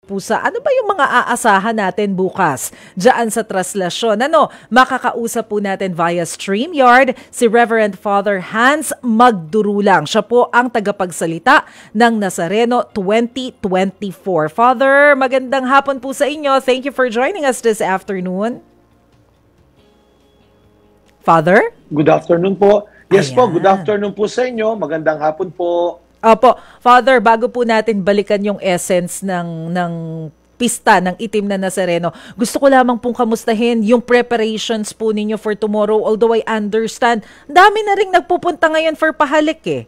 pusa. Ano ba yung mga aasahan natin bukas dyan sa traslasyon? Makakausap po natin via StreamYard si Reverend Father Hans Magdurulang. Siya po ang tagapagsalita ng Nazareno 2024. Father, magandang hapon po sa inyo. Thank you for joining us this afternoon. Father? Good afternoon po. Yes. Ayan. Po, good afternoon po sa inyo. Magandang hapon po. Opo. Father, bago po natin balikan yung essence ng pista ng Itim na Nazareno, gusto ko lamang pong kamustahin yung preparations po ninyo for tomorrow. Although I understand, dami na rin nagpupunta ngayon for pahalik eh.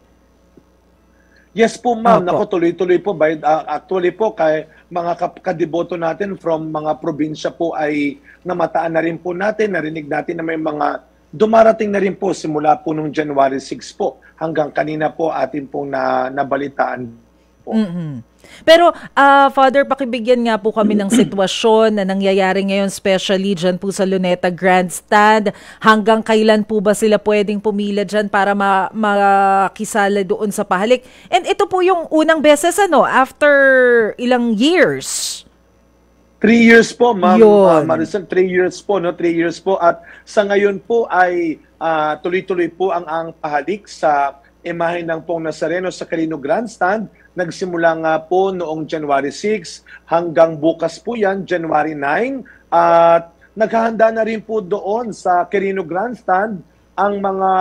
Yes po ma'am, naku, tuloy-tuloy po. Actually po, kay mga kadeboto natin from mga probinsya po ay namataan na rin po natin, narinig natin na may mga dumarating na rin po simula po nung January 6 po. Hanggang kanina po atin pong nabalitaan po. Pero, Father, pakibigyan nga po kami ng sitwasyon na nangyayari ngayon, especially dyan po sa Luneta Grandstand. Hanggang kailan po ba sila pwedeng pumila dyan para makisala doon sa pahalik? And ito po yung unang beses, after ilang years? 3 years po, ma'am. Maricel, 3 years po, no? 3 years po. At sa ngayon po ay tuloy-tuloy po ang pahalik sa imahe ng Pong Nazareno sa Quirino Grandstand. Nagsimula nga po noong January 6 hanggang bukas po yan, January 9. At naghahanda na rin po doon sa Quirino Grandstand ang mga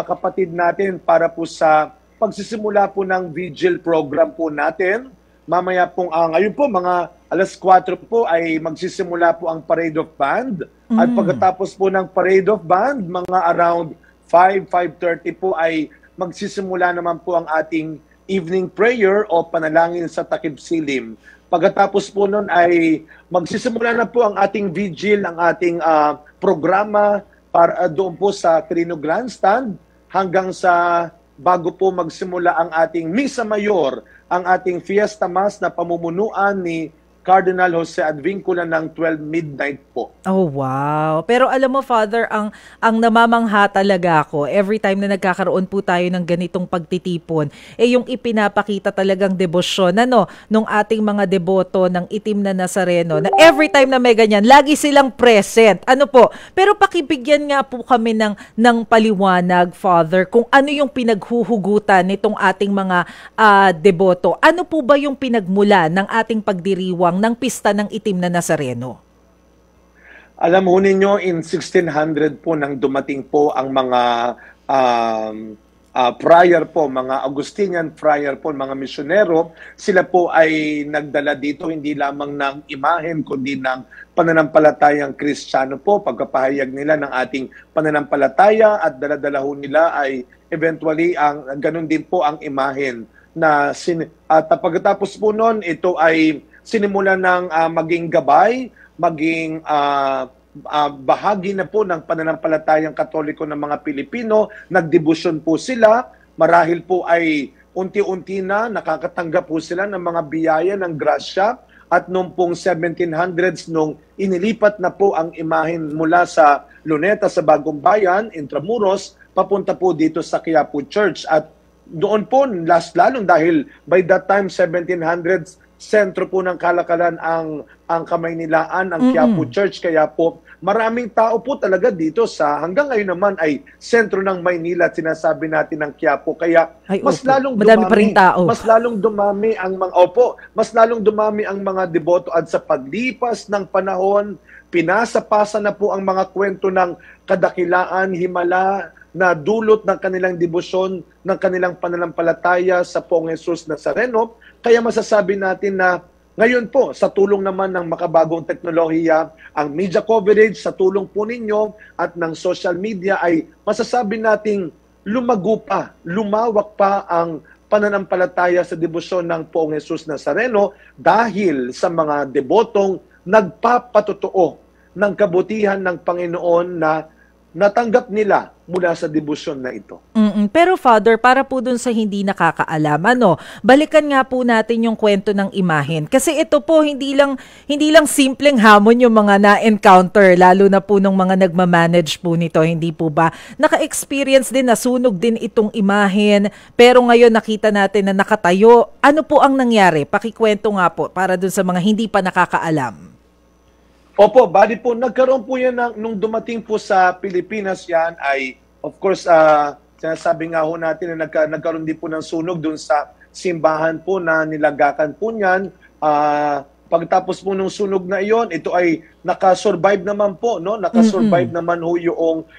kapatid natin para po sa pagsisimula po ng vigil program po natin. Mamaya pong, ngayon po, mga alas 4 po ay magsisimula po ang Parade of Band. At pagkatapos po ng Parade of Band, mga around 5:30 po ay magsisimula naman po ang ating evening prayer o panalangin sa Takib Silim. Pagkatapos po nun ay magsisimula na po ang ating vigil, ang ating programa para doon po sa Quirino Grandstand hanggang sa bago po magsimula ang ating Misa Mayor, ang ating Fiesta Mass na pamumunuan ni Cardinal Jose Advincula ng 12 midnight po. Oh, wow. Pero alam mo, Father, ang namamangha talaga ako, every time na nagkakaroon po tayo ng ganitong pagtitipon, yung ipinapakita talagang debosyon, nung ating mga deboto ng Itim na Nazareno, na every time na may ganyan, lagi silang present. Pero pakibigyan nga po kami ng paliwanag, Father, kung ano yung pinaghuhugutan nitong ating mga deboto. Ano po ba yung pinagmula ng ating pagdiriwang ng pista ng Itim na Nazareno? Alam mo ninyo, in 1600 po nang dumating po ang mga friar po, mga Augustinian friar po, mga misyonero, sila po ay nagdala dito hindi lamang ng imahen, kundi ng pananampalatayang Kristiyano po, pagkapahayag nila ng ating pananampalataya at daladala ho nila ay eventually ganun din po ang imahen. At pagkatapos po nun, ito ay sinimula ng maging gabay, maging bahagi na po ng pananampalatayang Katoliko ng mga Pilipino. Nagdebosyon po sila. Marahil po ay unti-unti na nakakatanggap po sila ng mga biyaya ng grasya. At noong pong 1700s, nung inilipat na po ang imahen mula sa Luneta sa Bagong Bayan, Intramuros, papunta po dito sa Quiapo Church. At doon po, lalong dahil by that time, 1700s, sentro po ng kalakalan ang Kamaynilaan, ang Quiapo Church. Kaya po, maraming tao po talaga dito hanggang ngayon naman ay sentro ng Maynila at sinasabi natin ng Quiapo. Kaya mas lalong madami pa rin tao. Mas lalong dumami ang mga deboto at sa paglipas ng panahon, pinasa-pasa na po ang mga kwento ng kadakilaan, himala, na dulot ng kanilang debosyon, ng kanilang pananampalataya sa Pong Jesus Nazareno. Kaya masasabi natin na ngayon po, sa tulong naman ng makabagong teknolohiya, ang media coverage, sa tulong po ninyo at ng social media ay masasabi nating lumago pa, lumawak pa ang pananampalataya sa debosyon ng Pong Jesus Nazareno dahil sa mga debotong nagpapatotoo ng kabutihan ng Panginoon na natanggap nila mula sa debosyon na ito. Pero Father, para po dun sa hindi nakakaalam, balikan nga po natin yung kwento ng imahen. Kasi ito po, hindi lang simpleng hamon yung mga na-encounter, lalo na po nung mga nagmamanage po nito, hindi po ba? Naka-experience din, nasunog din itong imahen, pero ngayon nakita natin na nakatayo. Ano po ang nangyari? Pakikwento nga po, para dun sa mga hindi pa nakakaalam. Opo, bali po, nagkaroon po yan nung dumating po sa Pilipinas yan ay, of course, sinasabi nga ho natin na nagkaroon din po ng sunog dun sa simbahan po na nilagakan po niyan. Pagtapos po nung sunog na iyon, ito ay nakasurvive naman po, no? Nakasurvive naman ho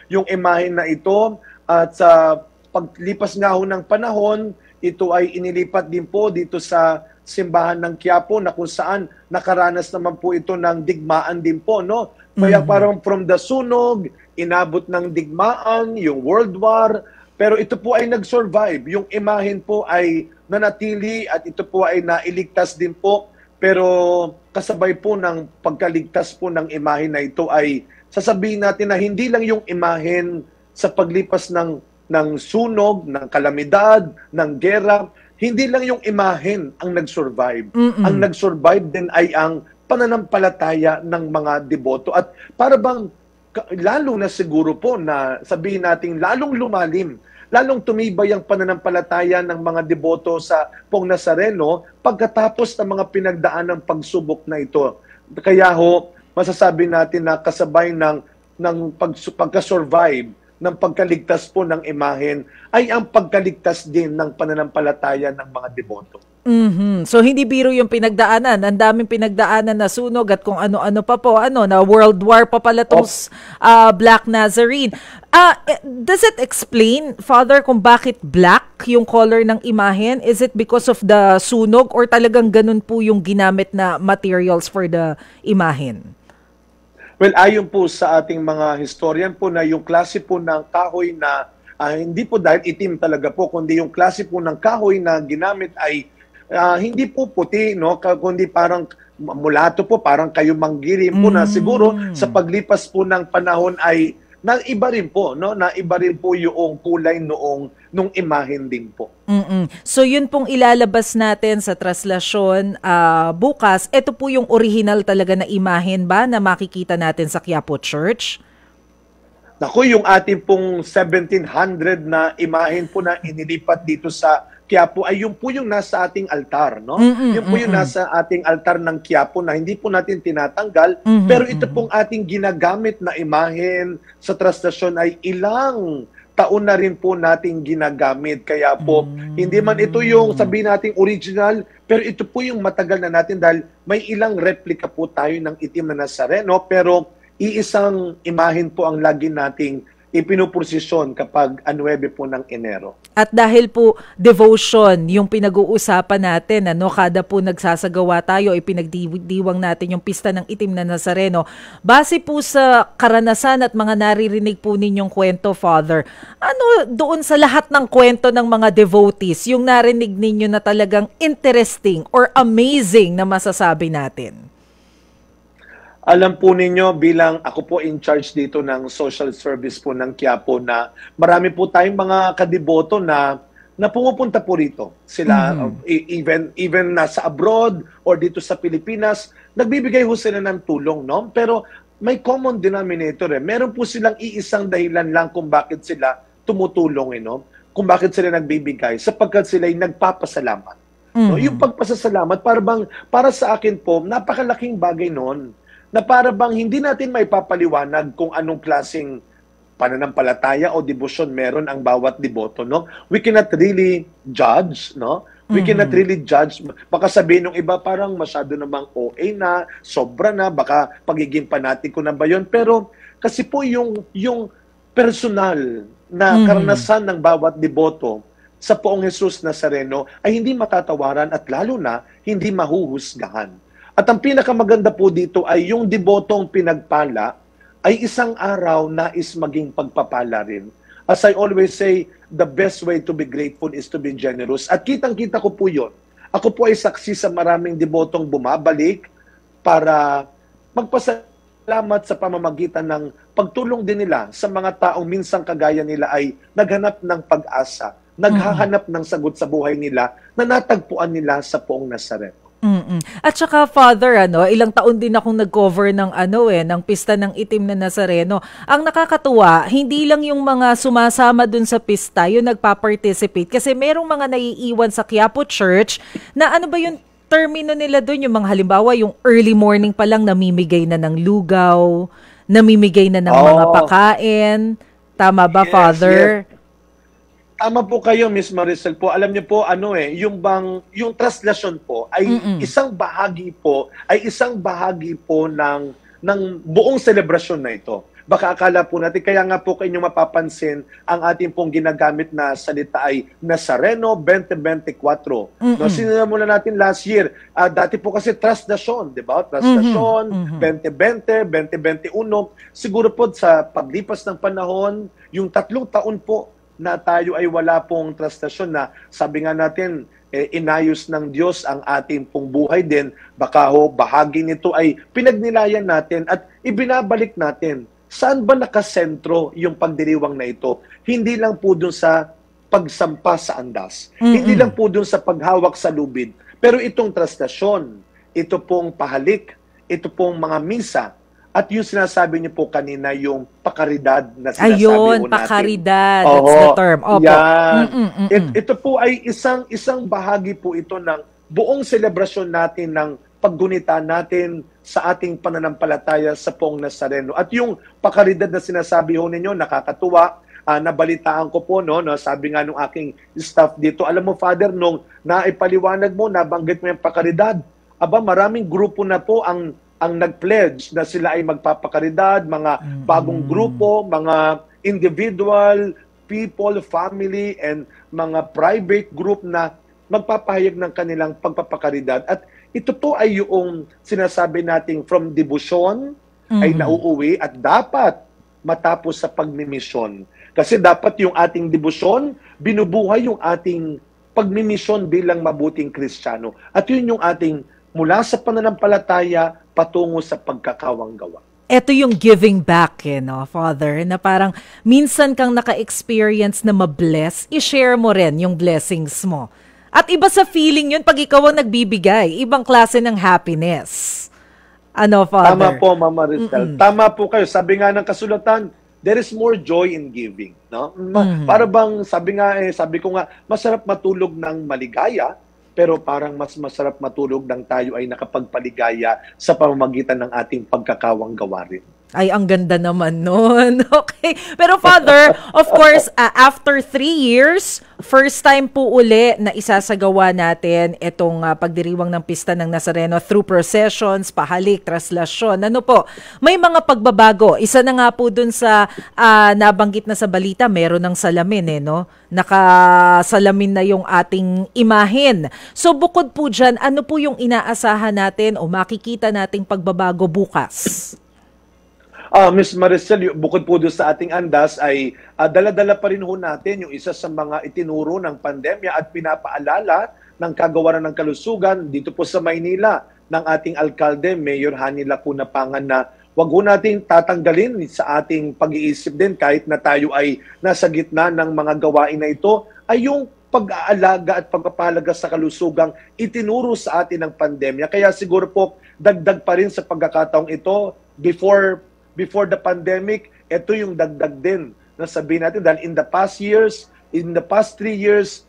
yung imahe na ito. At sa paglipas nga ho ng panahon, ito ay inilipat din po dito sa simbahan ng Quiapo na kung saan nakaranas naman po ito ng digmaan din po, no? Kaya parang from the sunog, inabot ng digmaan, yung World War, pero ito po ay nag-survive. Yung imahen po ay nanatili at ito po ay nailigtas din po. Pero kasabay po ng pagkaligtas po ng imahen na ito ay sasabihin natin na hindi lang yung imahen sa paglipas ng sunog, ng kalamidad, ng gera, hindi lang yung imahen ang nag-survive. Ang nag-survive din ay ang pananampalataya ng mga deboto. At para bang, lalo na siguro po na sabihin natin, lalong lumalim, lalong tumibay ang pananampalataya ng mga deboto sa Pong Nazareno pagkatapos ng mga pinagdaan ng pagsubok na ito. Kaya ho, masasabi natin na kasabay ng pagka-survive, ng pagkaligtas po ng imahen ay ang pagkaligtas din ng pananampalataya ng mga deboto. So hindi biro yung pinagdaanan, ang daming pinagdaanan na sunog at kung ano-ano pa po, na World War pa pala tong Black Nazarene. Does it explain, Father, kung bakit black yung color ng imahen? Is it because of the sunog or talagang ganun po yung ginamit na materials for the imahen? Well, ayon po sa ating mga historian po na yung klase po ng kahoy na hindi po dahil itim talaga po, kundi yung klase po ng kahoy na ginamit ay hindi po puti, no? Kundi parang mulato po, parang kayo manggirim po na siguro sa paglipas po ng panahon ay naiba rin po, no? Naiba rin po yung kulay nung imahen din po. So yun pong ilalabas natin sa traslasyon bukas. Ito po yung original talaga na imahen ba na makikita natin sa Quiapo Church? Naku, yung ating pong 1700 na imahen po na inilipat dito sa Quiapo ay yung po yung nasa ating altar, no? Yung po yung nasa ating altar ng Quiapo na hindi po natin tinatanggal, pero ito pong ating ginagamit na imahen sa traslasyon ay ilang taon na rin po nating ginagamit. Kaya po, hindi man ito yung sabihin nating original, pero ito po yung matagal na natin dahil may ilang replika po tayo ng itim na Nazareno, pero iisang imahen po ang lagi nating ipinuprosesyon kapag 9 po ng Enero. At dahil po devotion yung pinag-uusapan natin, kada po nagsasagawa tayo, ipinagdiwang natin yung pista ng itim na Nazareno. Base po sa karanasan at mga naririnig po ninyong kwento, Father, ano doon sa lahat ng kwento ng mga devotees, yung narinig ninyo na talagang interesting or amazing na masasabi natin? Alam po ninyo, bilang ako po in charge dito ng social service po ng Quiapo na marami po tayong mga kadeboto na pumupunta po rito. Sila, even nasa abroad or dito sa Pilipinas, nagbibigay ho sila ng tulong, no? Pero may common denominator eh. Meron po silang iisang dahilan lang kung bakit sila tumutulong, no? Kung bakit sila nagbibigay, sapagkat sila ay nagpapasalamat. No? Yung pagpasasalamat, para sa akin po, napakalaking bagay noon na para bang hindi natin may papaliwanag kung anong klaseng pananampalataya o debosyon meron ang bawat deboto, no? We cannot really judge, no? We cannot really judge. Baka sabihin ng iba parang masyado namang OA na, sobra na, baka pagiging panatiko na ba yun? Pero kasi po yung personal na karanasan ng bawat deboto sa Poong Jesus Nazareno ay hindi matatawaran at lalo na hindi mahuhusgahan. At ang pinakamaganda po dito ay yung debotong pinagpala ay isang araw nais maging pagpapala rin. As I always say, the best way to be grateful is to be generous. At kitang-kita ko po yun. Ako po ay saksi sa maraming debotong bumabalik para magpasalamat salamat sa pamamagitan ng pagtulong din nila sa mga taong minsang kagaya nila ay naghanap ng pag-asa, naghahanap ng sagot sa buhay nila na natagpuan nila sa Poong Nazareno. At saka Father, ilang taon din akong nag-cover ng ng Pista ng Itim na Nazareno. Ang nakakatuwa, hindi lang yung mga sumasama dun sa pista yung nagpa-participate kasi merong mga naiiwan sa Quiapo Church na ano ba yung termino nila dun, yung mga halimbawa yung early morning pa lang namimigay na ng lugaw, namimigay na ng mga pakain. Tama ba, Yes, Father? yes. Tama po kayo, Miss Maricel po. Alam niyo po, yung translasyon po ay isang bahagi po ng buong selebrasyon na ito. Baka akala po natin, kaya nga po kayo mapapansin, ang ating pong ginagamit na salita ay Nazareno 2024. No, sinimula natin last year. Dati po kasi translasyon, di ba? Translasyon, 2020, 2021. Siguro po sa paglipas ng panahon, yung 3 taon po na tayo ay wala pong translasyon na sabi nga natin, inayos ng Diyos ang ating pong buhay din. Baka bahagi nito ay pinagnilayan natin at ibinabalik natin. Saan ba nakasentro yung pagdiriwang na ito? Hindi lang po dun sa pagsampa sa andas. Hindi lang po dun sa paghawak sa lubid. Pero itong translasyon, ito pong pahalik, ito pong mga misa, at yung sinasabi niyo po kanina, yung pakaridad na sinasabi po natin. Pakaridad. That's the term. Opo. Yan. Ito po ay isang bahagi po ito ng buong selebrasyon natin ng paggunita natin sa ating pananampalataya sa Poong Nazareno. At yung pakaridad na sinasabi ho ninyo, nakakatuwa. Nabalitaan ko po, sabi nga nung aking staff dito, alam mo, Father, nung naipaliwanag mo, nabanggit mo yung pakaridad, maraming grupo na po ang nag-pledge na sila ay magpapakaridad, mga bagong grupo, mga individual, people, family, and mga private group na magpapahayag ng kanilang pagpapakaridad. At ito po ay yung sinasabi nating from devotion ay nauuwi at dapat matapos sa pagmimisyon. Kasi dapat yung ating debosyon, binubuhay yung ating pagmimisyon bilang mabuting Kristiyano. At yun yung ating mula sa pananampalataya patungo sa pagkakawanggawa. Ito yung giving back, Father, na parang minsan kang naka-experience na mabless, i-share mo rin yung blessings mo. At iba sa feeling yun pag ikaw ang nagbibigay, ibang klase ng happiness. Father? Tama po, Mama Rizal. Tama po kayo. Sabi nga ng kasulatan, there is more joy in giving. No? Para bang, sabi ko nga, masarap matulog ng maligaya, pero parang mas masarap matulog ng tayo ay nakapagpaligaya sa pamamagitan ng ating pagkakawanggawa rin. Ay, ang ganda naman nun. Okay. Pero Father, of course, after 3 years, first time po uli na isasagawa natin itong pagdiriwang ng Pista ng Nazareno through processions, pahalik, traslasyon. May mga pagbabago. Isa na nga po dun sa nabanggit na sa balita, meron ng salamin, nakasalamin na yung ating imahen. So bukod po dyan, ano po yung inaasahan natin o makikita nating pagbabago bukas? Ms. Maricel, bukod po doon sa ating andas ay dala-dala pa rin ho natin yung isa sa mga itinuro ng pandemya at pinapaalala ng Kagawaran ng Kalusugan dito po sa Maynila ng ating alkalde, Mayor Hani Lacuna Pangan, na wag ho nating tatanggalin sa ating pag-iisip din kahit na tayo ay nasa gitna ng mga gawain na ito ay yung pag-aalaga at pagpapahalaga sa kalusugang itinuro sa atin ng pandemya. Kaya siguro po dagdag pa rin sa pagkakataong ito before the pandemic, ito yung dagdag din na sabihin natin dahil in the past 3 years,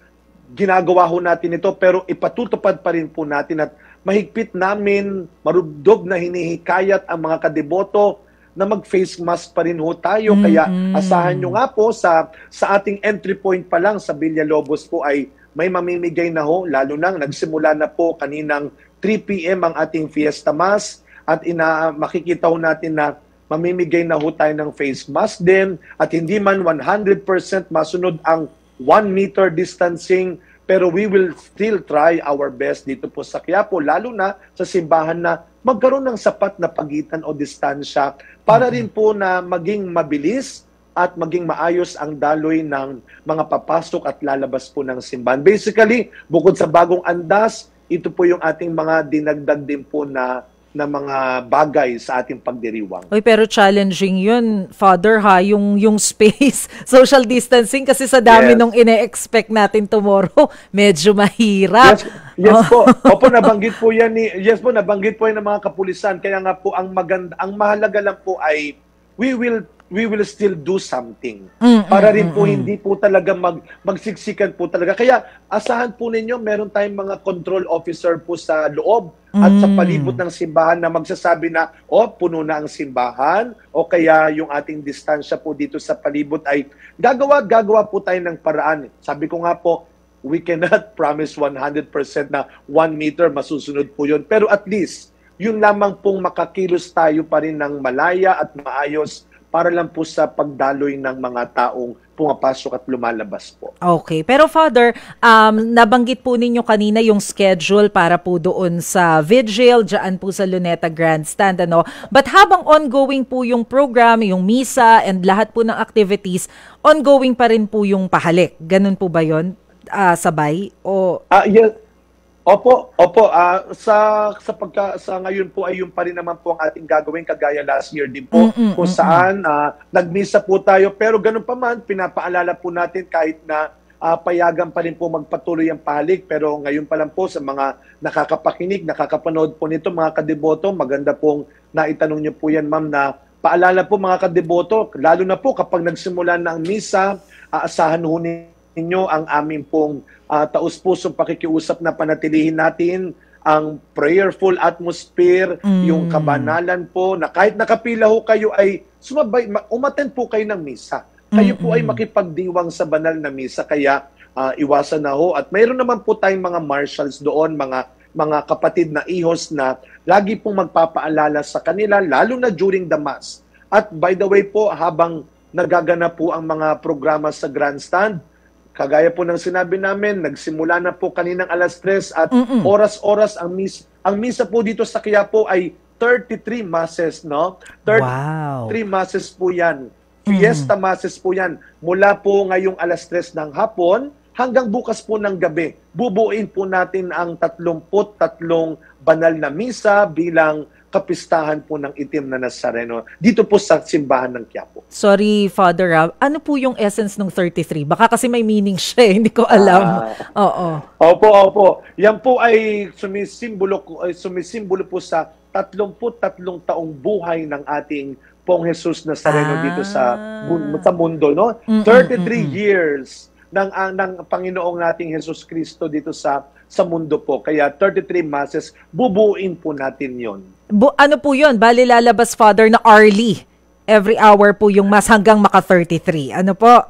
ginagawa ho natin ito pero ipatutupad pa rin po natin at mahigpit namin, marubdob na hinihikayat ang mga kadeboto na mag-face mask pa rin ho tayo. Kaya asahan nyo nga po sa ating entry point pa lang sa Villalobos po ay may mamimigay na ho, lalo nang nagsimula na po kaninang 3 p.m. ang ating Fiesta Mass at makikita ho natin na mamimigay na ho tayo ng face mask din at hindi man 100% masunod ang 1 meter distancing, pero we will still try our best dito po sa Quiapo, lalo na sa simbahan na magkaroon ng sapat na pagitan o distansya para rin po na maging mabilis at maging maayos ang daloy ng mga papasok at lalabas po ng simbahan. Basically, bukod sa bagong andas, ito po yung ating mga dinagdag din po na na mga bagay sa ating pagdiriwang. Oy, pero challenging yun, Father, ha, yung space, social distancing, kasi sa dami nung ine-expect natin tomorrow, medyo mahirap. Yes po. Opo, nabanggit po yan nabanggit po yan ng mga kapulisan. Kaya nga po ang mahalaga lang po ay we will still do something. Para rin po hindi po talaga magsiksikan po talaga. Kaya asahan po ninyo, meron tayong mga control officer po sa loob at sa palibot ng simbahan na magsasabi na, puno na ang simbahan, o kaya yung ating distansya po dito sa palibot ay gagawa po tayo ng paraan. Sabi ko nga po, we cannot promise 100% na 1 meter masusunod po yun. Pero at least, yun lamang pong makakilos tayo pa rin ng malaya at maayos para lang po sa pagdaloy ng mga taong pumapasok at lumalabas po. Okay. Pero Father, nabanggit po ninyo kanina yung schedule para po doon sa vigil, dyan po sa Luneta Grandstand, ano? But habang ongoing po yung program, yung misa, and lahat po ng activities, ongoing pa rin po yung pahalik. Ganun po ba yun? Sabay? Yes. Opo. Sa ngayon po ay yung pa rin naman po ang ating gagawin, kagaya last year din po, kung saan nagmisa po tayo, pero ganun pa man, pinapaalala po natin kahit na payagan pa rin po magpatuloy ang pahalik, pero ngayon pa lang po sa mga nakakapakinig, nakakapanood po nito mga kadeboto, maganda pong naitanong niyo po yan, ma'am, na paalala po mga kadeboto, lalo na po kapag nagsimula na ang misa, aasahan ho ninyo ang aming pong taus-pusong pakikiusap na panatilihin natin ang prayerful atmosphere, yung kabanalan po, na kahit nakapila ho kayo ay umattend po kayo ng misa. Kayo po ay makipagdiwang sa banal na misa, kaya iwasan na ho. At mayroon naman po tayong mga marshals doon, mga kapatid na ihos na lagi pong magpapaalala sa kanila, lalo na during the Mass. At by the way po, habang nagaganap po ang mga programa sa grandstand, kagaya po ng sinabi namin, nagsimula na po kaninang 3:00 at oras-oras ang misa po dito sa Quiapo ay 33 masses, no? 33 masses po yan. Fiesta masses po yan. Mula po ngayong 3:00 ng hapon hanggang bukas po ng gabi. Bubuuin po natin ang 33 banal na misa bilang kapistahan po ng itim na Nazareno dito po sa simbahan ng Quiapo. Sorry, Father, ano po yung essence ng 33? Baka kasi may meaning siya, hindi ko alam. Opo. Yan po ay sumisimbolo po sa 33 taong buhay ng ating Pong Jesus Nazareno dito sa mundo, no? 33 years ng Panginoong nating Jesus Cristo dito sa mundo po. Kaya 33 masses, bubuuin po natin yon. Ano po yun? Bali lalabas, Father, na early. Every hour po yung mas hanggang maka 33. Ano po?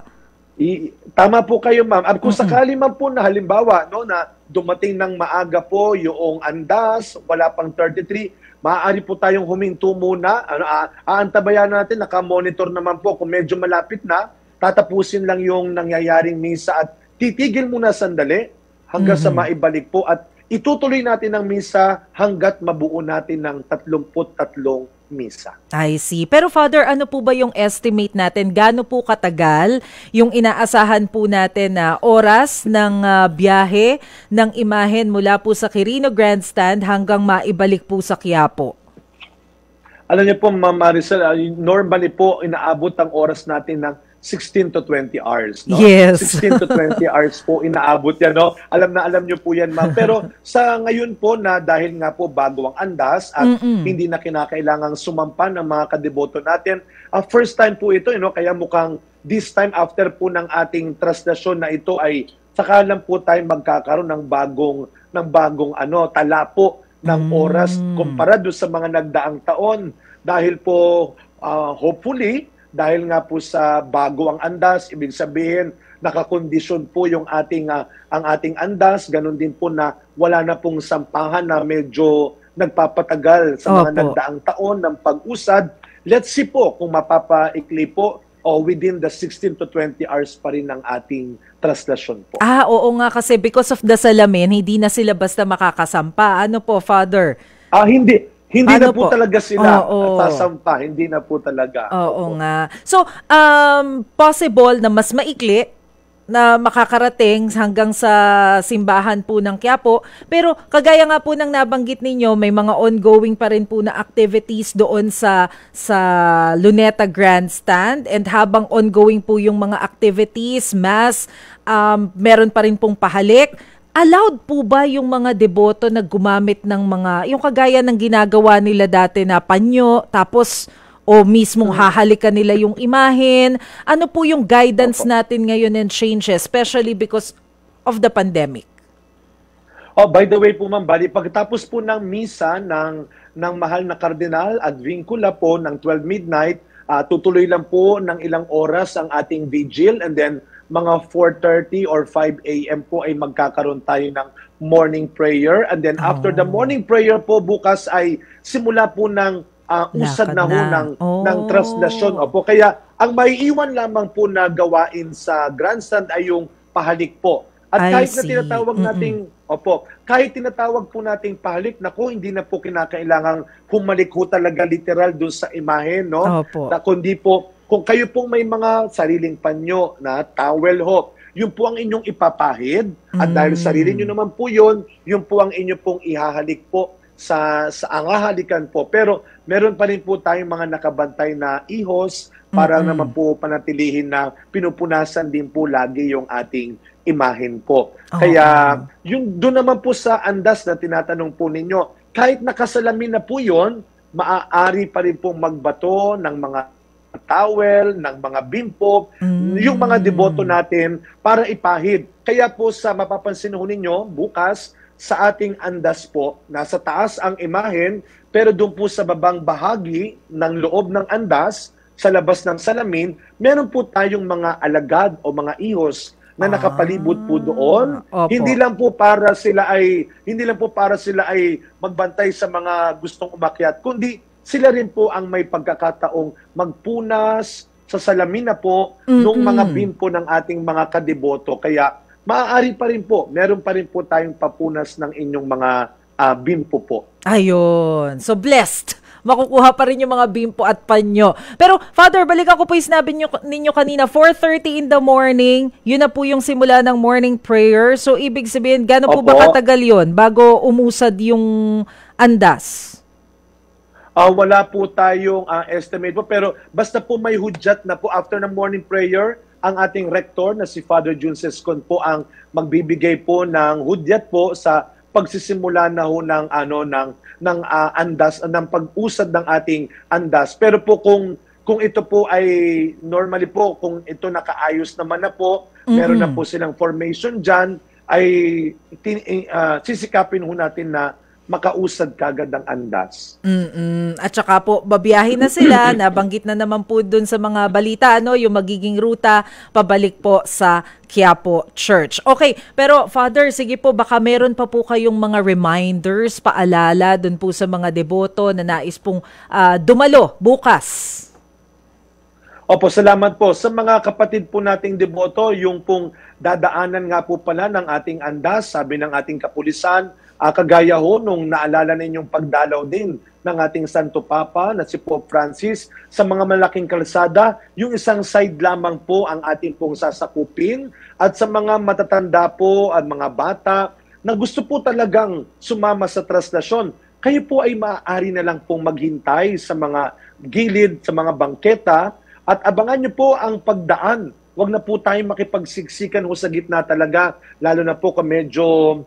Tama po kayo, ma'am. At kung sakali man po na halimbawa, no, na dumating ng maaga po yung andas, wala pang 33, maaari po tayong huminto muna. Aantabayan natin, nakamonitor naman po. Kung medyo malapit na, tatapusin lang yung nangyayaring misa at titigil muna sandali hanggang sa maibalik po at itutuloy natin ang misa hanggat mabuo natin ng 33 misa. I see. Pero Father, ano po ba yung estimate natin? Gaano po katagal yung inaasahan po natin na oras ng biyahe ng imahen mula po sa Quirino Grandstand hanggang maibalik po sa Quiapo? Alam niyo po, Ma'am Maricel, normally po inaabot ang oras natin ng 16 to 20 hours, no? Yes. 16 to 20 hours po inaabot yan, no? Alam niyo po yan, ma'am. Pero sa ngayon po na dahil nga po bago ang andas at hindi na kinakailangang sumampan ng mga kadeboto natin, first time po ito, kaya mukhang this time after po ng ating traslasyon na ito ay saka lang po tayo magkakaroon ng bagong tala po ng oras kumpara doon sa mga nagdaang taon. Dahil po hopefully dahil nga po sa bago ang andas, ibig sabihin nakakondisyon po yung ang ating andas, ganun din po na wala na pong sampahan na medyo nagpapatagal sa mga nagdaang taon ng pag-usad. Let's see po kung mapapaikli po o within the 16 to 20 hours pa rin ng ating traslasyon po. Oo nga, kasi because of the salamin, hindi na sila basta makakasampa. Ano po, Father? Hindi na po talaga sila sasampa. Hindi na po talaga. Oo nga. So, possible na mas maikli na makakarating hanggang sa simbahan po ng Quiapo. Pero kagaya nga po ng nabanggit ninyo, may mga ongoing pa rin po na activities doon sa Luneta Grandstand, and habang ongoing po yung mga activities, mass, meron pa rin pong pahalik. Allowed po ba yung mga deboto na gumamit ng mga, yung kagaya ng ginagawa nila dati na panyo, tapos o mismong hahalikan nila yung imahen? Ano po yung guidance natin ngayon and changes, especially because of the pandemic? Oh, by the way po ma'am, bali pagkatapos po ng misa ng mahal na Kardinal Advincula po ng 12 midnight, tutuloy lang po ng ilang oras ang ating vigil, and then mga 4:30 or 5 a.m. po ay magkakaroon tayo ng morning prayer, and then after the morning prayer po bukas ay simula po ng usad na ho ng translasyon. Opo, kaya ang maiiwan lamang po na gawain sa grandstand ay yung pahalik po. At kahit na tinatawag nating, kahit tinatawag po nating pahalik, naku, hindi na po kinakailangang humalik ho talaga literal doon sa imahe, no? Na kundi po, kung kayo pong may mga sariling panyo na towel ho, yun po ang inyong ipapahid, at dahil sarili nyo naman po yun po ang inyo pong ihahalik po sa angahalikan po. Pero meron pa rin po tayong mga nakabantay na ihos para naman po panatilihin na pinupunasan din po lagi yung ating imahen po. Kaya yung doon naman po sa andas na tinatanong po ninyo, kahit nakasalamin na po yun, maaari pa rin pong magbato ng mga towel, ng mga bimpo, yung mga deboto natin para ipahid. Kaya po sa mapapansin ho ninyo, bukas, sa ating andas po, nasa taas ang imahen, pero doon po sa babang bahagi ng loob ng andas, sa labas ng salamin, meron po tayong mga alagad o mga ihos na nakapalibot po doon. Hindi lang po para sila ay magbantay sa mga gustong umakyat, kundi sila rin po ang may pagkakataong magpunas sa salamin na po ng mga bimpo ng ating mga kadeboto. Kaya maaari pa rin po, meron pa rin po tayong papunas ng inyong mga bimpo po. Ayun. So blessed. Makukuha pa rin yung mga bimpo at panyo. Pero Father, balikan ko po yung sinabi ninyo kanina, 4:30 in the morning, yun na po yung simula ng morning prayer. So ibig sabihin, gaano po ba katagal yun bago umusad yung andas? Wala po tayong estimate po, pero basta po may hudyat na po after ng morning prayer, ang ating rector na si Father Jun Sescon po ang magbibigay po ng hudyat po sa pagsisimula na ho ng andas, ng pag-usad ng ating andas. Pero po kung ito po ay normally po, kung ito nakaayos naman na po, meron na po silang formation dyan, ay sisikapin ho natin na makausad kagad ang andas. At saka po, babiyahin na sila, nabanggit na naman po dun sa mga balita, yung magiging ruta pabalik po sa Quiapo Church. Okay, pero Father, sige po, baka meron pa po kayong mga reminders, paalala dun po sa mga deboto na nais pong dumalo bukas. Opo, salamat po. Sa mga kapatid po nating deboto, yung pong dadaanan nga po pala ng ating andas, sabi ng ating kapulisan, kagaya ho nung naalala ninyong pagdalaw din ng ating Santo Papa na si Pope Francis sa mga malaking kalsada, yung isang side lamang po ang ating pong sasakupin, at sa mga matatanda po at mga bata na gusto po talagang sumama sa translasyon, kayo po ay maaari na lang pong maghintay sa mga gilid, sa mga bangketa, at abangan nyo po ang pagdaan. Huwag na po tayong makipagsiksikan ho sa gitna talaga, lalo na po kung medyo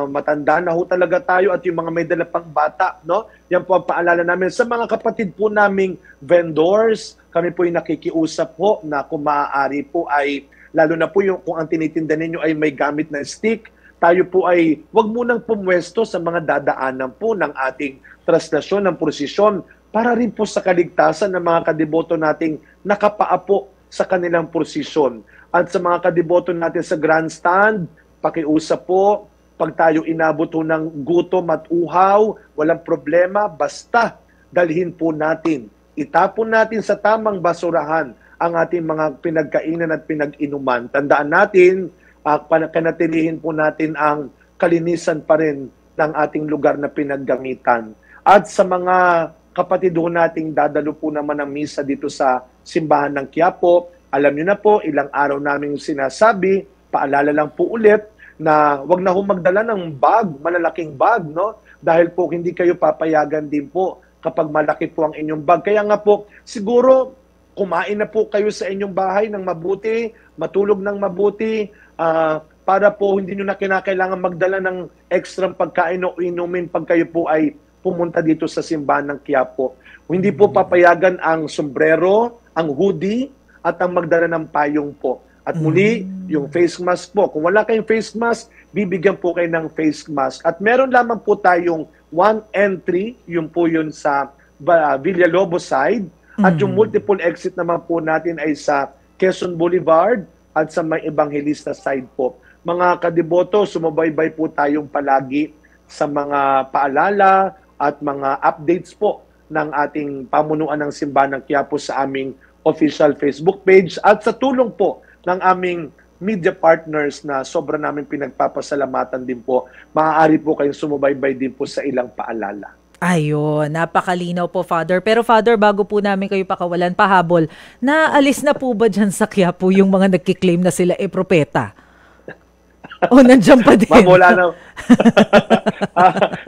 matanda na ho talaga tayo at yung mga may dala pang bata, no? Yan po ang paalala namin. Sa mga kapatid po naming vendors, kami po yung nakikiusap po na kung maaari po ay, lalo na po yung kung ang tinitinda ninyo ay may gamit na stick, tayo po ay huwag munang pumwesto sa mga dadaanan po ng ating translasyon, ng prosesyon, para rin po sa kaligtasan ng mga kadeboto nating nakapaapo sa kanilang prosesyon. At sa mga kadeboto natin sa grandstand, pakiusap po, pag tayo inabot ho ng gutom at uhaw, walang problema, basta dalhin po natin. Itapon natin sa tamang basurahan ang ating mga pinagkainan at pinag-inuman. Tandaan natin, panatilihin po natin ang kalinisan pa rin ng ating lugar na pinaggamitan. At sa mga kapatid ho nating dadalo po naman ng misa dito sa simbahan ng Quiapo, Alam niyo na po, ilang araw namin sinasabi, paalala lang po ulit, na wag na magdala ng bag, malalaking bag, no? Dahil po hindi kayo papayagan din po kapag malaki po ang inyong bag. Kaya nga po, siguro kumain na po kayo sa inyong bahay ng mabuti, matulog ng mabuti, para po hindi nyo na kinakailangan magdala ng extra pagkain o inumin pag kayo po ay pumunta dito sa simbahan ng Quiapo. Hindi po papayagan ang sombrero, ang hoodie, at ang magdala ng payong po. At muli, yung face mask po. Kung wala kayong face mask, bibigyan po kayo ng face mask. At meron lamang po tayong one entry, yun po yun sa Villalobos side. At yung multiple exit naman po natin ay sa Quezon Boulevard at sa may Evangelista side po. Mga kadiboto, sumubaybay po tayong palagi sa mga paalala at mga updates po ng ating pamunuan ng Simbahan ng Quiapo sa aming official Facebook page at sa tulong po ng aming media partners na sobra namin pinagpapasalamatan din po. Maaari po kayong sumubaybay din po sa ilang paalala. Ayun, napakalinaw po, Father. Pero Father, bago po namin kayo pakawalan, pahabol, naalis na po ba dyan sa Quiapo yung mga nagkiklaim na sila propeta? O nandiyan pa din? Ma'am, wala na.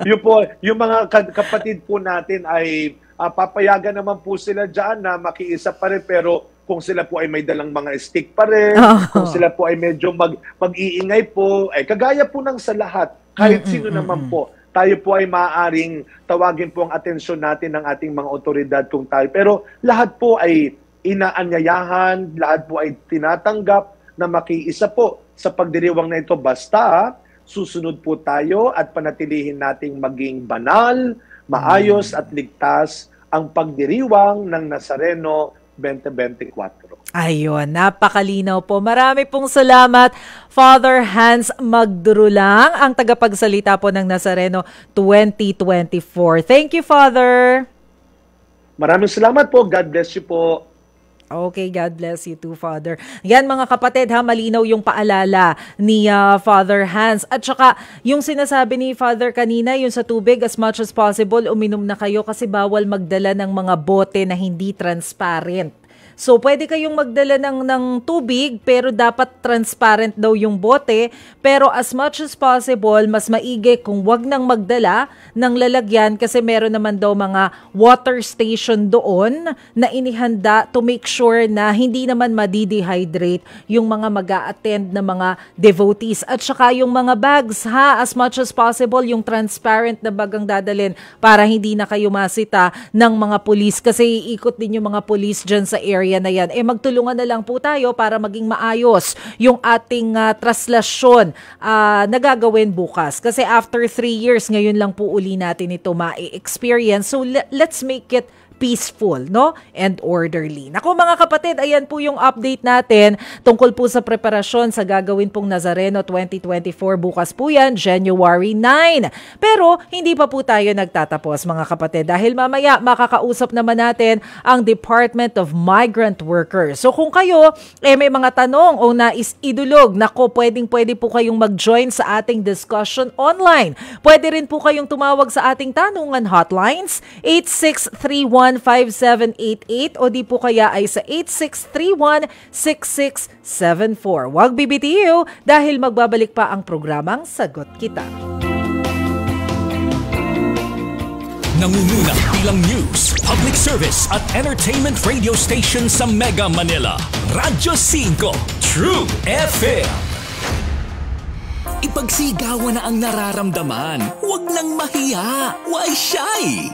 Yun po, yung mga kapatid po natin ay papayagan naman po sila dyan na makiisa pa rin, pero kung sila po ay may dalang mga stick pa rin, kung sila po ay medyo mag-iingay po, ay kagaya po ng sa lahat, kahit sino naman po, tayo po ay maaaring tawagin po ang atensyon natin ng ating mga otoridad kung tayo. Pero lahat po ay inaanyayahan, lahat po ay tinatanggap na makiisa po sa pagdiriwang na ito. Basta susunod po tayo at panatilihin nating maging banal, maayos at ligtas ang pagdiriwang ng Nazareno 2024. Ayun, napakalinaw po. Marami pong salamat, Father Hans Magdurulang, ang tagapagsalita po ng Nazareno 2024. Thank you, Father. Maraming salamat po. God bless you po. Okay, God bless you too, Father. Yan mga kapatid, malinaw yung paalala ni Father Hans. At saka, yung sinasabi ni Father kanina, yung sa tubig, as much as possible, uminom na kayo kasi bawal magdala ng mga bote na hindi transparent. So, pwede kayong magdala ng tubig, pero dapat transparent daw yung bote. Pero as much as possible, mas maigi kung wag nang magdala ng lalagyan kasi meron naman daw mga water station doon na inihanda to make sure na hindi naman madidehydrate yung mga mag-a-attend na mga devotees. At saka yung mga bags, as much as possible, yung transparent na bag ang dadalhin para hindi na kayo masita ng mga pulis. Kasi iikot din yung mga pulis dyan sa area na yan. Magtulungan na lang po tayo para maging maayos yung ating traslasyon na gagawin bukas. Kasi after 3 years, ngayon lang po uli natin ito ma-experience. So let's make it peaceful, no? And orderly. Naku mga kapatid, ayan po yung update natin tungkol po sa preparasyon sa gagawin pong Nazareno 2024. Bukas po yan, January 9. Pero hindi pa po tayo nagtatapos mga kapatid dahil mamaya makakausap naman natin ang Department of Migrant Workers. So kung kayo may mga tanong o nais idulog, naku, pwede po kayong mag-join sa ating discussion online. Pwede rin po kayong tumawag sa ating tanungan hotlines 8631 5788 o di po kaya ay sa 8631-6674. Huwag bibitiw dahil magbabalik pa ang programang Sagot Kita. Nangunguna bilang news, public service at entertainment radio station sa Mega Manila. Radyo 5, True FM. Ipagsigawan na ang nararamdaman. Huwag lang mahiya. Why shy?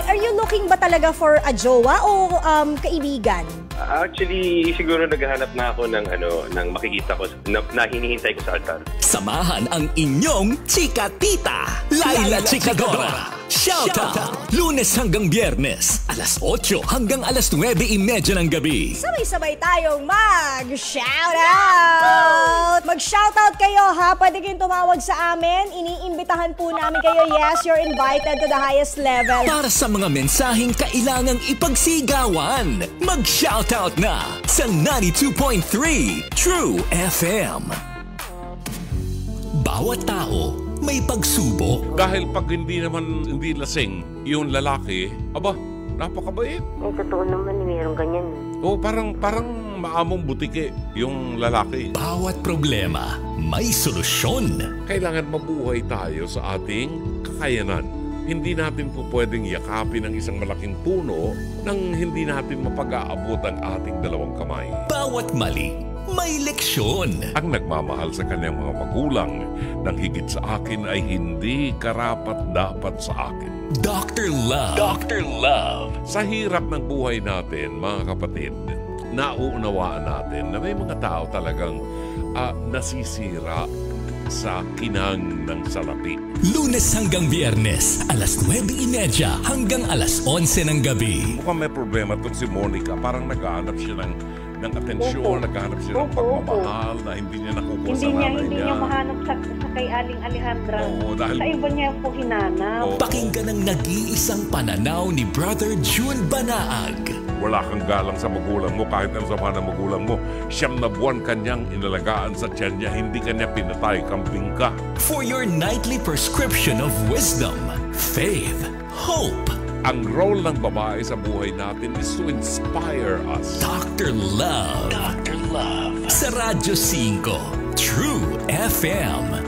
Are you looking ba talaga for a jowa o kaibigan? Actually, siguro naghahanap na ako ng makikita ko na hinihintay ko sa altar. Samahan ang inyong chika-tita, Laila Chikadora. Shout out! Lunes hanggang Biyernes, alas 8 hanggang alas 9:30 ng gabi. Sabay-sabay tayong mag-shoutout! Mag-shoutout kayo ha! Pwede kayong tumawag sa amin. Iniimbitahan po namin kayo. Yes, you're invited to the highest level. Para sa mga mensaheng kailangang ipagsigawan, mag-shoutout na sa 92.3 True FM. Bawat tao may pagsubok. Dahil pag hindi lasing yung lalaki, Napakabait. Ay, totoo naman, mayroong ganyan. Oo, parang maamong butike yung lalaki. Bawat problema, may solusyon. Kailangan mabuhay tayo sa ating kakayanan. Hindi natin po pwedeng yakapin ang isang malaking puno nang hindi natin mapag-aabot ang ating dalawang kamay. Bawat mali, may leksyon. Ang nagmamahal sa kanyang mga magulang nang higit sa akin ay hindi karapat-dapat sa akin. Dr. Love. Dr. Love. Sa hirap ng buhay natin, mga kapatid, nauunawaan natin na may mga tao talagang nasisira sa kinang ng salapi. Lunes hanggang Biyernes, alas 9:30 hanggang alas 11 ng gabi. Mukhang may problema itong si Monica. Parang naghahanap siya ng atensyon, naghahanap siya ng pagmamahal na hindi niya nakukuha sa nanay niya. Hindi niya mahanap sa kay Aling Alejandra. Oo, dahil sa iba niya po hinanap. Pakinggan ang nag-iisang pananaw ni Brother June Banaag. Wala kang galang sa magulang mo kahit ang sama ng magulang mo. 9 na buwan kanyang inalagaan sa tiyan niya, hindi kanya pinatay, kambing ka. For your nightly prescription of wisdom, faith, hope. Ang role ng babae sa buhay natin is to inspire us. Dr. Love. Dr. Love. Sa Radyo 5, True FM.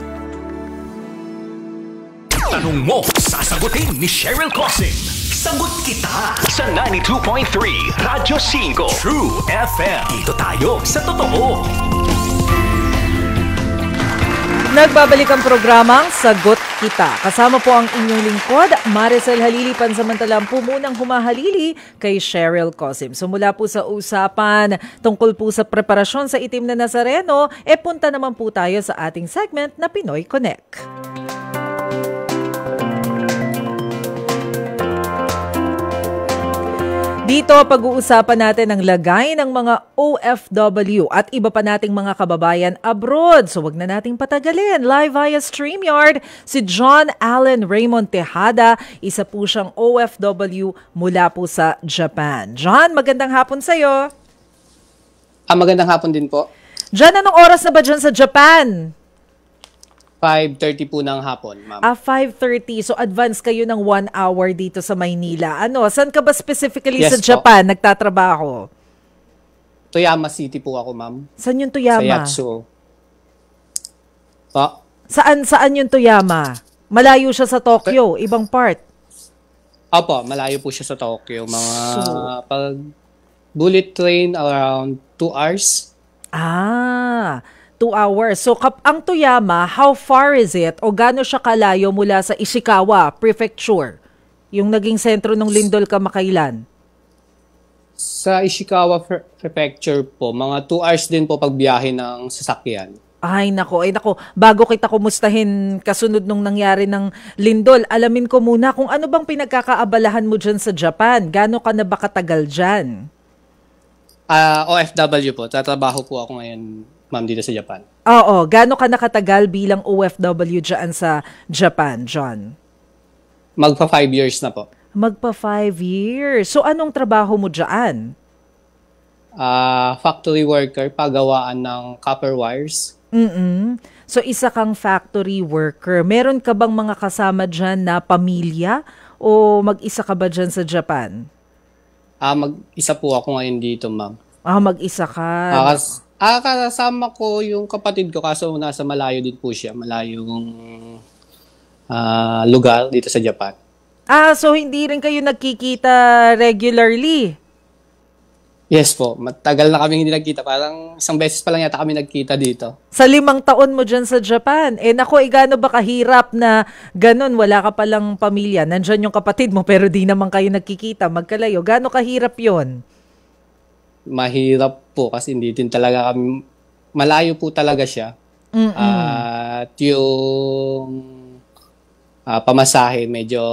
Tanong mo, sasagutin ni Cheryl Cosim. Sagot kita sa 92.3 Radyo 5 True FM. Dito tayo sa totoo. Nagbabalik ang programang Sagot Kita. Kasama po ang inyong lingkod, Maricel Halili, pansamantalang po munang humahalili kay Cheryl Cosim. So mula po sa usapan tungkol po sa preparasyon sa itim na Nazareno, punta naman po tayo sa ating segment na Pinoy Connect. Dito, pag-uusapan natin ang lagay ng mga OFW at iba pa nating mga kababayan abroad. So wag na nating patagalin. Live via StreamYard, si John Allen Raymond Tejada. Isa po siyang OFW mula po sa Japan. John, magandang hapon sa'yo. Magandang hapon din po. John, anong oras na ba dyan sa Japan? 5:30 po ng hapon, ma'am. 5:30. So advance kayo ng 1 hour dito sa Maynila. Saan ka ba specifically Yes sa Japan nagtatrabaho? Toyama City po ako, ma'am. Saan yung Toyama? Sa Yatsuo. Pa? Saan yung Toyama? Malayo siya sa Tokyo, ibang part. Opo, malayo po siya sa Tokyo. Pag bullet train around 2 hours. 2 hours. So, ang Toyama, how far is it o gaano siya kalayo mula sa Ishikawa Prefecture? Yung naging sentro ng lindol kamakailan? Sa Ishikawa Prefecture po, mga 2 hours din po pagbiyahe ng sasakyan. Ay nako. Bago kita kumustahin kasunod nung nangyari ng lindol, alamin ko muna kung ano bang pinagkakaabalahan mo dyan sa Japan. Gaano ka na ba katagal dyan? OFW po. Tatrabaho po ako ngayon, ma'am, dito sa Japan. Oo. Gaano ka nakatagal bilang OFW dyan sa Japan, John? Magpa 5 years na po. Magpa 5 years. So, anong trabaho mo dyan? Factory worker, pagawaan ng copper wires. So, isa kang factory worker. Meron ka bang mga kasama dyan na pamilya? O mag-isa ka ba dyan sa Japan? Mag-isa po ako ngayon dito, ma'am. Mag-isa ka. Kasama ko yung kapatid ko kaso nasa malayo din po siya. Malayong lugar dito sa Japan. So hindi rin kayo nagkikita regularly? Yes po. Matagal na kami hindi nagkita. Parang 1 beses pa lang yata kami nagkita dito. Sa 5 taon mo dyan sa Japan. Gaano ba kahirap na ganun? Wala ka palang pamilya. Nandyan yung kapatid mo pero di naman kayo nagkikita. Magkalayo. Gaano kahirap yon? Mahirap po kasi hindi din talaga kami, malayo po talaga siya. At yung pamasahe medyo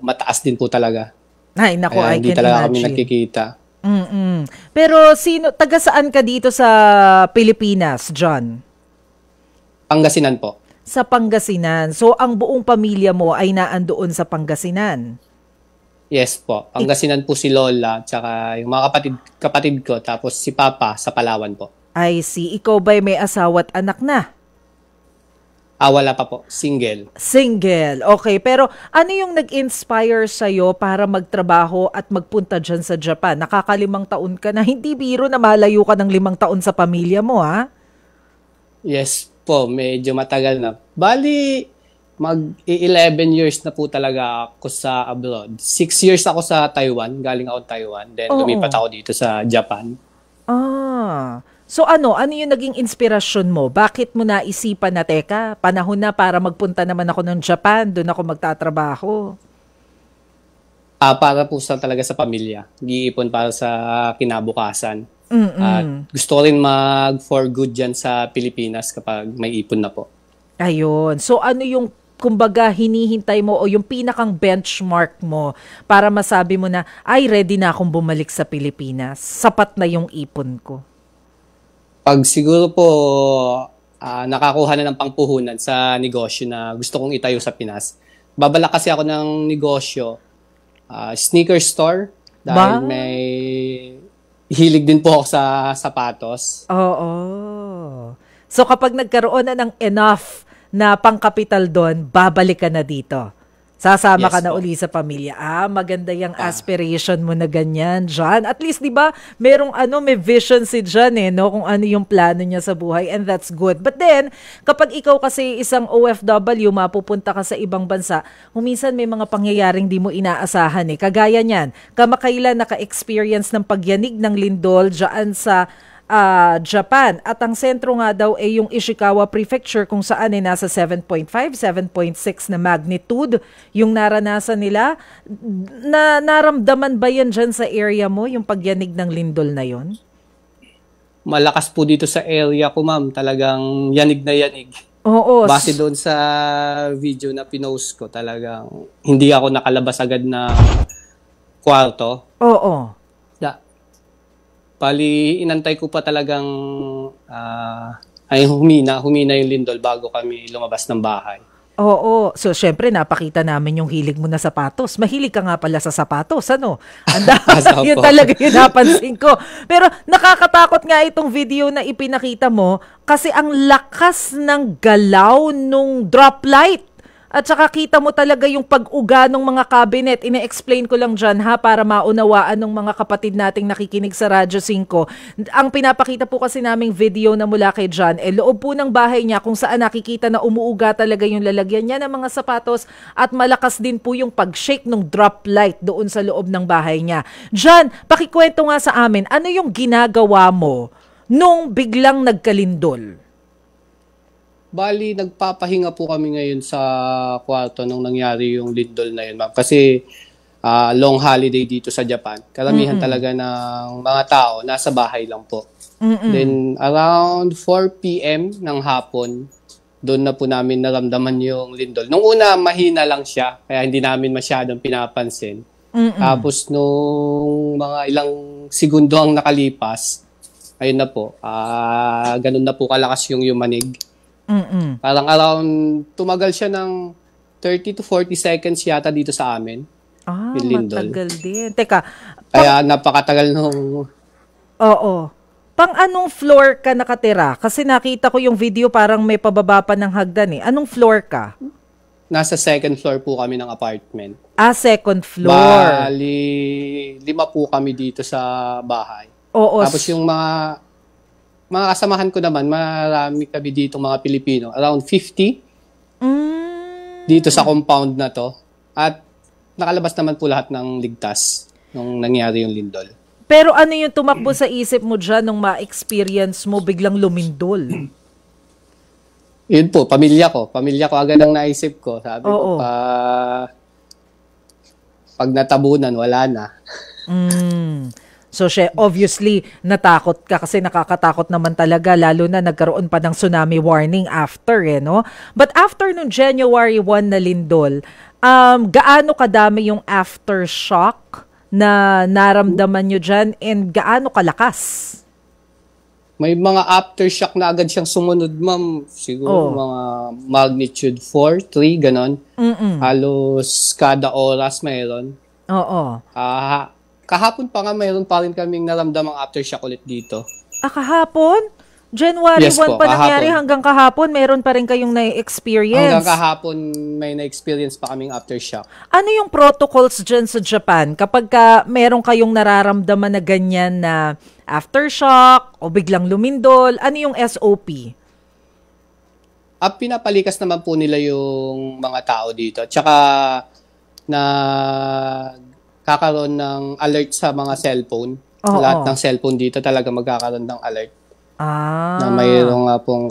mataas din po talaga. Ay nako, I hindi can talaga imagine. kami nagkikita. Pero taga saan ka dito sa Pilipinas, John? Pangasinan po. Sa Pangasinan. So ang buong pamilya mo ay naandoon sa Pangasinan? Yes po. Pangasinan po si Lola, tsaka yung mga kapatid ko, tapos si Papa sa Palawan po. I see. Ikaw ba'y may asawa at anak na? Wala pa po. Single. Single. Okay. Pero ano yung nag-inspire sa'yo para magtrabaho at magpunta dyan sa Japan? Nakaka-5 taon ka na. Hindi biro na malayo ka ng 5 taon sa pamilya mo, ha? Yes po, medyo matagal na. Bali, mag-11 years na po talaga ako sa abroad. 6 years ako sa Taiwan, galing ako Taiwan. Then lumipat ako dito sa Japan. So ano yung naging inspirasyon mo? Bakit mo naisipan na, teka, panahon na para magpunta naman ako ng Japan, doon ako magtatrabaho? Para po talaga sa pamilya. Giipon para sa kinabukasan. At gusto ko rin mag-for good dyan sa Pilipinas kapag may ipon na po. Ayun. So ano yung kumbaga hinihintay mo o yung pinakang benchmark mo para masabi mo na, ay, ready na akong bumalik sa Pilipinas. Sapat na yung ipon ko. Pag siguro po nakakuha na ng pangpuhunan sa negosyo na gusto kong itayo sa Pinas, babalak kasi ako ng negosyo, sneaker store, dahil may hilig din po ako sa sapatos. Oo. So kapag nagkaroon na ng enough na pangkapital doon, babalik ka na dito. Sasama ka na uli sa pamilya. Maganda yung aspiration mo na ganyan, John. At least, di ba, merong may vision si John no? Kung ano yung plano niya sa buhay, and that's good. But then, kapag ikaw kasi isang OFW, mapupunta ka sa ibang bansa, huminsan may mga pangyayaring di mo inaasahan Kagaya niyan, kamakailan naka-experience ng pagyanig ng lindol dyan sa Japan. At ang sentro nga daw ay yung Ishikawa Prefecture kung saan nasa 7.5, 7.6 na magnitude yung naranasan nila. Naramdaman ba yan dyan sa area mo, yung pagyanig ng lindol na yon? Malakas po dito sa area ko, ma'am. Talagang yanig na yanig. Oo. Base doon sa video na pinost ko, talagang hindi ako nakalabas agad na kwarto. Oo. Pali, inantay ko pa talagang humina yung lindol bago kami lumabas ng bahay. Oo. So, syempre, napakita namin yung hilig mo na sapatos. Mahilig ka nga pala sa sapatos, ano? Yun talaga yung napansin ko. Pero nakakatakot nga itong video na ipinakita mo kasi ang lakas ng galaw nung droplight. At saka kita mo talaga yung pag-uga ng mga cabinet. Ine-explain ko lang dyan para maunawaan ng mga kapatid nating nakikinig sa Radyo 5. Ang pinapakita po kasi naming video na mula kay John, loob po ng bahay niya kung saan nakikita na umuuga talaga yung lalagyan niya ng mga sapatos at malakas din po yung pag-shake ng drop light doon sa loob ng bahay niya. John, pakikwento nga sa amin, ano yung ginagawa mo nung biglang nagkalindol? Bali, nagpapahinga po kami ngayon sa kwarto nung nangyari yung lindol na yun, ma'am. Kasi long holiday dito sa Japan. Karamihan talaga ng mga tao nasa bahay lang po. Then around 4 p.m. ng hapon, doon na po namin naramdaman yung lindol. Nung una, mahina lang siya, kaya hindi namin masyadong pinapansin. Tapos nung mga ilang segundo ang nakalipas, ayun na po, ganun na po kalakas yung yumanig. Parang around, tumagal siya ng 30 to 40 seconds yata dito sa amin. Matagal din. Teka. Kaya napakatagal nung... Oo. Pang anong floor ka nakatira? Kasi nakita ko yung video parang may pababa pa ng hagdan Anong floor ka? Nasa second floor po kami ng apartment. Second floor. Bali, 5 po kami dito sa bahay. Oo. Tapos yung mga kasamahan ko naman, marami kami dito mga Pilipino. Around 50 dito sa compound na to. At nakalabas naman po lahat ng ligtas nung nangyari yung lindol. Pero ano yung tumakbo sa isip mo dyan nung ma-experience mo biglang lumindol? Yun po, pamilya ko. Pamilya ko agad ang naisip ko. Sabi ko, pag natabunan, wala na. So, obviously, natakot ka kasi nakakatakot naman talaga, lalo na nagkaroon pa ng tsunami warning after, no? But after nung January 1 na lindol, gaano kadami yung aftershock na naramdaman nyo dyan and gaano kalakas? May mga aftershock na agad siyang sumunod, ma'am. Siguro mga magnitude 4, 3, ganon. Halos kada oras mayroon. Oo. Kahapon pa nga mayroon pa rin kaming naramdamang aftershock ulit dito. Kahapon? January Yes 1 po, pa nangyari kahapon. hanggang kahapon, meron pa rin kayong na-experience. Hanggang kahapon may na-experience pa kaming aftershock. Ano yung protocols dyan sa Japan kapag meron kayong nararamdaman na ganyan na aftershock o biglang lumindol? Ano yung SOP? Pinapalikas naman po nila yung mga tao dito. Tsaka na kakaroon ng alert sa mga cellphone. Oo. Lahat ng cellphone dito talaga magkakaroon ng alert na Ah. mayroong nga pong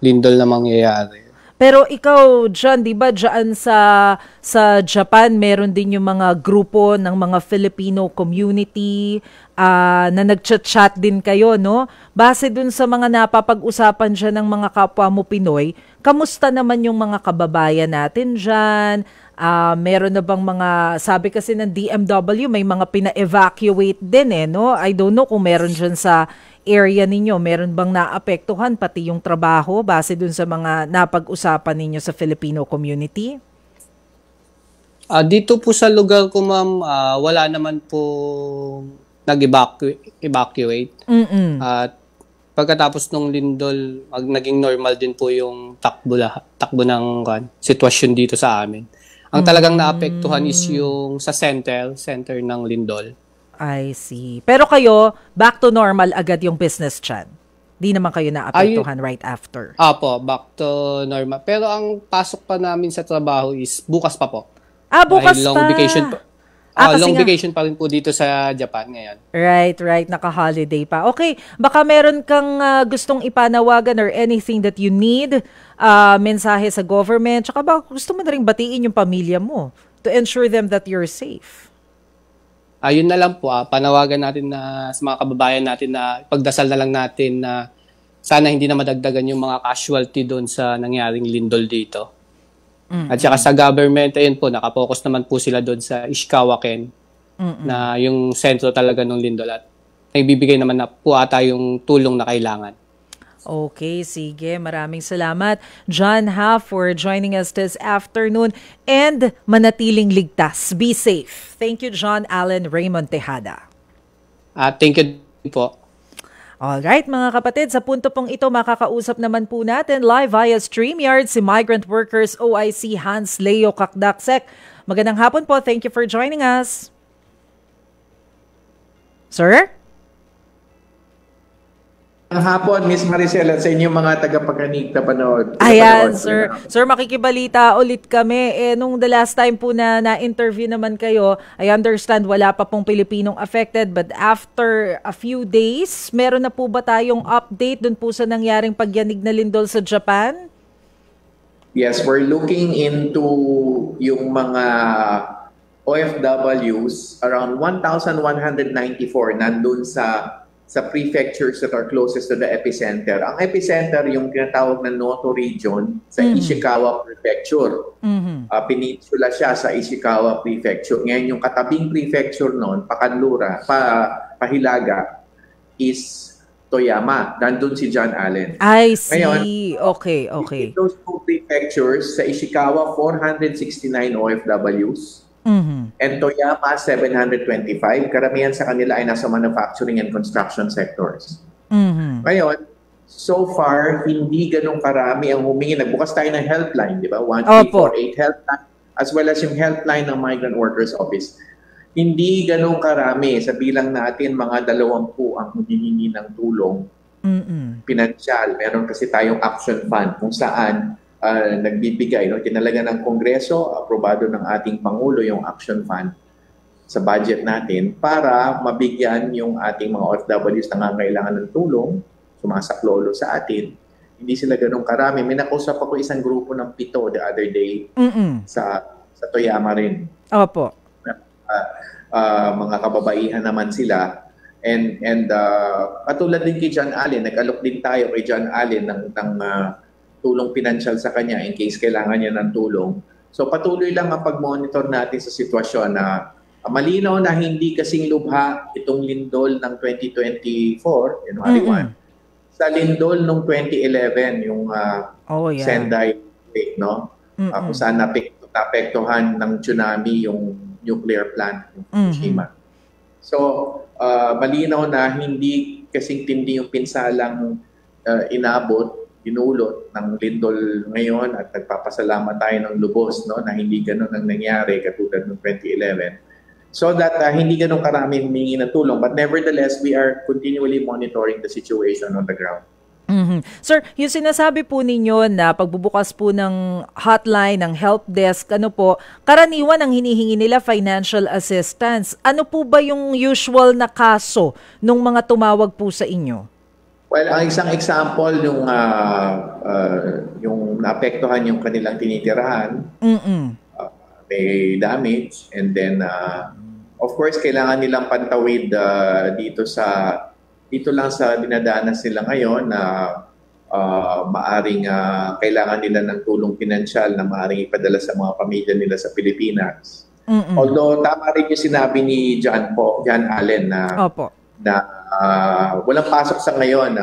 lindol na mangyayari. Pero ikaw, John, di ba dyan sa Japan, meron din yung mga grupo ng mga Filipino community na nagchat-chat din kayo, no? Base dun sa mga napapag-usapan dyan ng mga kapwa mo Pinoy, kamusta naman yung mga kababayan natin dyan? Meron na bang mga, sabi kasi ng DMW, may mga pina-evacuate din no? I don't know kung meron dyan sa area ninyo, meron bang naapektuhan pati yung trabaho base dun sa mga napag-usapan ninyo sa Filipino community? Dito po sa lugar ko, ma'am, wala naman po nag-evacuate. At pagkatapos nung lindol, naging normal din po yung takbo ng sitwasyon dito sa amin. Ang talagang naapektuhan is yung sa center ng lindol. I see. Pero kayo, back to normal agad yung business chan. Di naman kayo naapektuhan right after. Apo, back to normal. Pero ang pasok pa namin sa trabaho is bukas pa po. Bukas Dahil long pa. vacation pa. Kasi Long nga- vacation pa rin po dito sa Japan ngayon. Right. Naka-holiday pa. Okay, baka meron kang gustong ipanawagan or anything that you need, mensahe sa government, tsaka ba gusto mo na rin batiin yung pamilya mo to ensure them that you're safe? Ayun na lang po, panawagan natin na sa mga kababayan natin na pagdasal na lang natin na sana hindi na madagdagan yung mga casualty doon sa nangyaring lindol dito. At saka sa government, ayun po, nakapokus naman po sila doon sa Ishikawa-ken na yung sentro talaga ng lindol at nagbibigay naman na po ata yung tulong na kailangan. Okay, sige. Maraming salamat, John, for joining us this afternoon and manatiling ligtas. Be safe. Thank you, John Allen Raymond Tejada. Thank you po. Alright, mga kapatid, sa punto pong ito, makakausap naman po natin live via StreamYard si Migrant Workers OIC Hans Leo Kakdaksek. Magandang hapon po. Thank you for joining us. Sir? Ang hapon, Miss Maricel, at sa inyong mga tagapagkanig na panood. Ayan, sir. Sir, makikibalita ulit kami. Nung the last time po na-interview naman kayo, I understand wala pa pong Pilipinong affected, but after a few days, meron na po ba tayong update dun po sa nangyaring pagyanig na lindol sa Japan? Yes, we're looking into yung mga OFWs, around 1,194 nandun sa prefectures that are closest to the epicenter. Ang epicenter, yung tinatawag na Noto region sa Ishikawa Prefecture. Peninsula siya sa Ishikawa Prefecture. Ngayon, yung katabing prefecture noon, Pahilaga, is Toyama. Nandun si John Allen. I see. Ngayon, okay. in those two prefectures, sa Ishikawa, 469 OFWs. And Toyama, 725. Karamihan sa kanila ay nasa manufacturing and construction sectors. Ngayon, so far, hindi ganun karami ang humingi. Nagbukas tayo ng helpline, di ba? 1348 helpline, as well as yung helpline ng Migrant Workers Office. Hindi ganun karami. Sa bilang natin, mga 20 ang humihingi ng tulong. Pinansyal. Meron kasi tayong action fund kung saan nagbibigay, tinalaga ng Kongreso, aprobado ng ating Pangulo yung action fund sa budget natin para mabigyan yung ating mga OFWs na nangangailangan ng tulong, sumasaklolo sa atin. Hindi sila ganun karami. May nakausap ako isang grupo ng 7 the other day sa Toyama rin. Opo. Mga kababaihan naman sila. And katulad din kay John Allen, nag-alok din tayo kay John Allen ng tulong pinansyal sa kanya in case kailangan niya ng tulong. So patuloy lang ang pag-monitor natin sa sitwasyon na malinaw na hindi kasing lubha itong lindol ng 2024, January 1, sa lindol ng 2011, yung Sendai quake, no? Kung saan napektuhan ng tsunami yung nuclear plant ng Fukushima. So malinaw na hindi kasing tindi yung pinsalang inulot ng lindol ngayon at nagpapasalamat tayo ng lubos, no, na hindi ganun ang nangyari katulad ng 2011. So that hindi ganun karami humingi ng tulong. But nevertheless, we are continually monitoring the situation on the ground. Sir, yung sinasabi po ninyo na pagbubukas po ng hotline, ng help desk, karaniwan ang hinihingi nila financial assistance. Ano po ba yung usual na kaso nung mga tumawag po sa inyo? Well, ang isang example, yung naapektuhan yung kanilang tinitirahan, may damage, and then, of course, kailangan nilang pantawid dito lang sa dinadanas nila ngayon na maaring kailangan nila ng tulong pinansyal na maaring ipadala sa mga pamilya nila sa Pilipinas. Although tama rin yung sinabi ni John Allen na walang pasok sa ngayon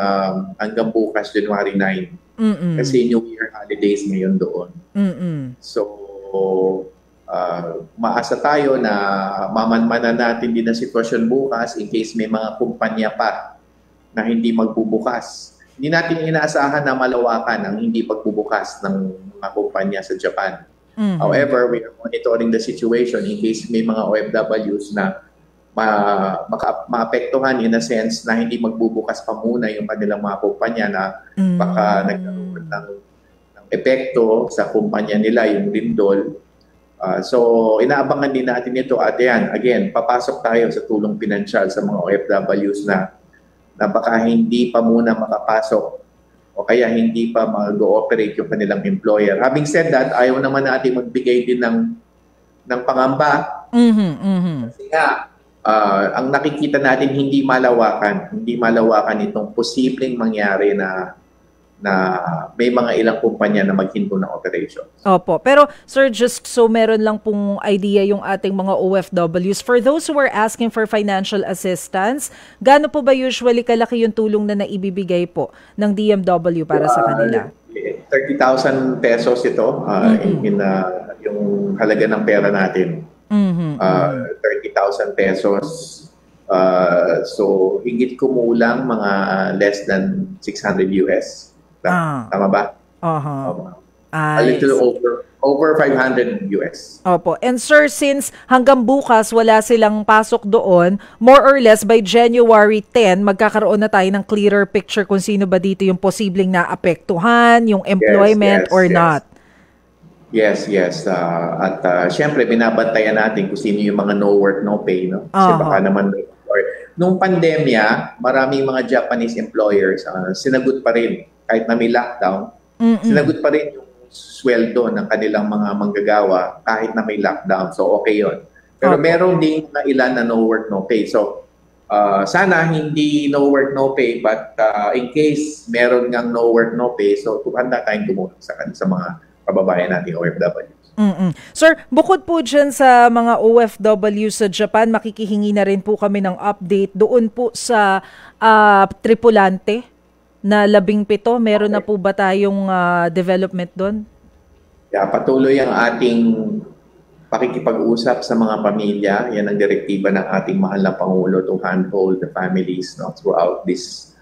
hanggang bukas, January 9. Kasi New Year holidays ngayon doon. So, maasa tayo na mamanmanan natin din ang sitwasyon bukas in case may mga kumpanya pa na hindi magbubukas. Hindi natin inaasahan na malawakan ang hindi pagbubukas ng mga kumpanya sa Japan. However, we are monitoring the situation in case may mga OFWs na maapektuhan in a sense na hindi magbubukas pa muna yung kanilang mga kumpanya na baka nagkaroon ng epekto sa kumpanya nila, yung lindol. So, inaabangan din natin ito at yan, again, papasok tayo sa tulong pinansyal sa mga OFWs na baka hindi pa muna makapasok o kaya hindi pa mag-ooperate yung kanilang employer. Having said that, ayaw naman natin magbigay din ng pangamba. Kasi nga, ang nakikita natin hindi malawakan itong posibleng mangyari na may mga ilang kumpanya na maghinto ng operations. Opo. Pero sir, just so meron lang pong idea yung ating mga OFWs, for those who are asking for financial assistance, gaano po ba usually kalaki yung tulong na naibibigay po ng DMW para sa kanila? 30,000 pesos ito, yung halaga ng pera natin. 30,000 pesos. So, higit kumulang mga less than 600 US. Tama ba? A little over 500 US. Opo. And sir, since hanggang bukas wala silang pasok doon, more or less by January 10, magkakaroon na tayo ng clearer picture kung sino ba dito yung posibleng naapektuhan, yung employment or not. Yes. At syempre, binabantayan natin kung sino yung mga no work, no pay. No? Kasi baka naman, nung pandemya, maraming mga Japanese employers sinagot pa rin. Kahit na may lockdown, sinagot pa rin yung sweldo ng kanilang mga manggagawa kahit na may lockdown. So, okay yun. Pero meron din na ilan na no work, no pay. So, sana hindi no work, no pay, but in case meron ngang no work, no pay, so handa tayong tumulong sa mga kababayan nating OFW. Sir, bukod po dyan sa mga OFW sa Japan, makikihingi na rin po kami ng update doon po sa tripulante na 17. Meron na po ba tayong development doon? Yeah, patuloy ang ating pakikipag-usap sa mga pamilya. Yan ang direktiba ng ating mahal na Pangulo to handhold the families throughout these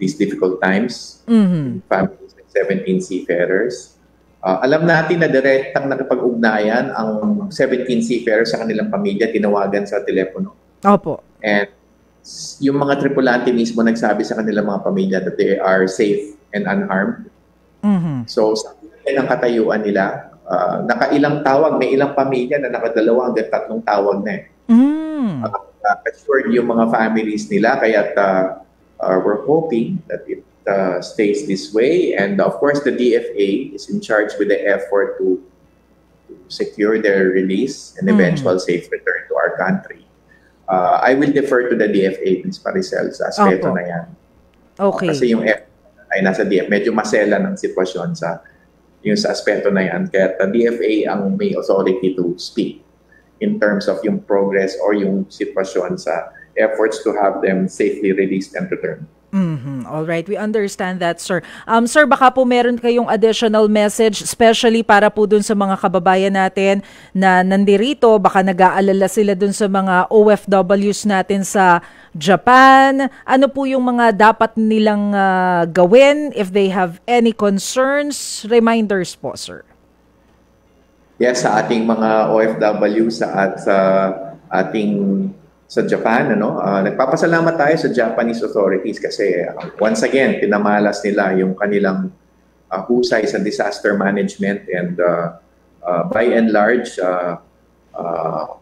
difficult times. Families with 17 seafarers. Alam natin na direktang nakipag-ugnayan ang 17 seafarers sa kanilang pamilya, tinawagan sa telepono. Opo. And yung mga tripulante mismo nagsabi sa kanilang mga pamilya that they are safe and unharmed. So, sa ng katayuan nila, nakailang tawag, may ilang pamilya na nakadalawa hanggang 3 tawag na assured yung mga families nila, kaya we're hoping that it stays this way. And of course, the DFA is in charge with the effort to secure their release and eventual safe return to our country. I will defer to the DFA, Ms. Maricel, sa aspeto na yan. Okay. Kasi yung ay nasa DFA, medyo masela ng sitwasyon sa aspeto na yan. Kaya the DFA ang may authority to speak in terms of yung progress or yung sitwasyon sa efforts to have them safely released and returned. All right, we understand that, sir. Sir, baka po meron kayong additional message, especially para po dun sa mga kababayan natin na nandirito, baka nag-aalala sila dun sa mga OFWs natin sa Japan. Ano po yung mga dapat nilang gawin if they have any concerns? Reminders po, sir. Yes, sa ating mga OFW sa Japan, nagpapasalamat tayo sa Japanese authorities kasi once again, pinamalas nila yung kanilang husay sa disaster management and by and large,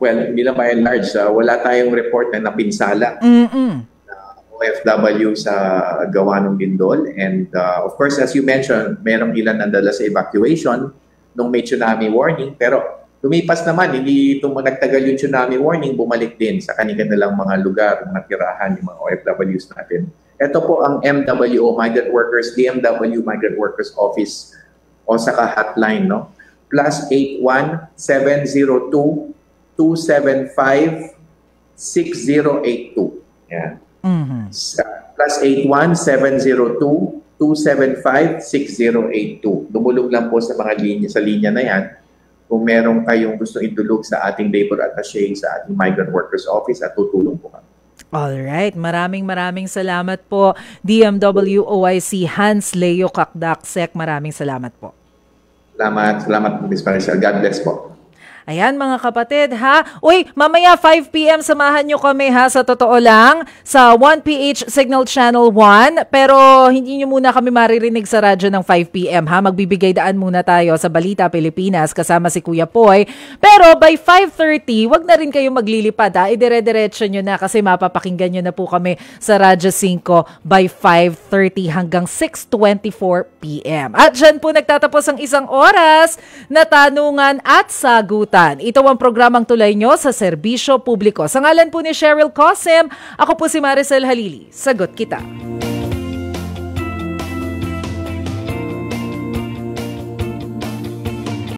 hindi lang by and large, wala tayong report na napinsala na OFW sa gawa ng lindol. And of course, as you mentioned, merong ilan nandala sa evacuation nung may tsunami warning, pero lumipas naman, hindi nagtagal yung tsunami warning, bumalik din sa kanilang mga lugar, mga tirahan, yung mga OFWs natin. Ito po ang MWO, Migrant Workers, DMW Migrant Workers Office, Osaka hotline, no? +81 702 275 6082. Yan. +81 702 275-6082. Dumulog lang po sa mga linya na yan. Kung meron kayong gusto idulog sa ating labor attaché sa ating Migrant Workers Office at tutulong po kami. Alright, maraming salamat po DMW OIC Hans Leo Kakdaksek. Maraming salamat po. Salamat Ms. Maricel. God bless po. Ayan mga kapatid ha. Uy, mamaya 5 p.m. samahan nyo kami ha, sa totoo lang, sa 1PH Signal Channel 1. Pero hindi nyo muna kami maririnig sa radyo ng 5 p.m. ha. Magbibigay daan muna tayo sa Balita Pilipinas kasama si Kuya Poy. Pero by 5:30, wag na rin kayo maglilipad ha. Idire-diretso nyo na kasi mapapakinggan nyo na po kami sa Radyo 5 by 5:30 hanggang 6:24 p.m. At dyan po nagtatapos ang isang oras na tanungan at sagutan. Ito ang programang tulay nyo sa serbisyo publiko. Sa ngalan po ni Cheryl Cosim, ako po si Maricel Halili. Sagot kita.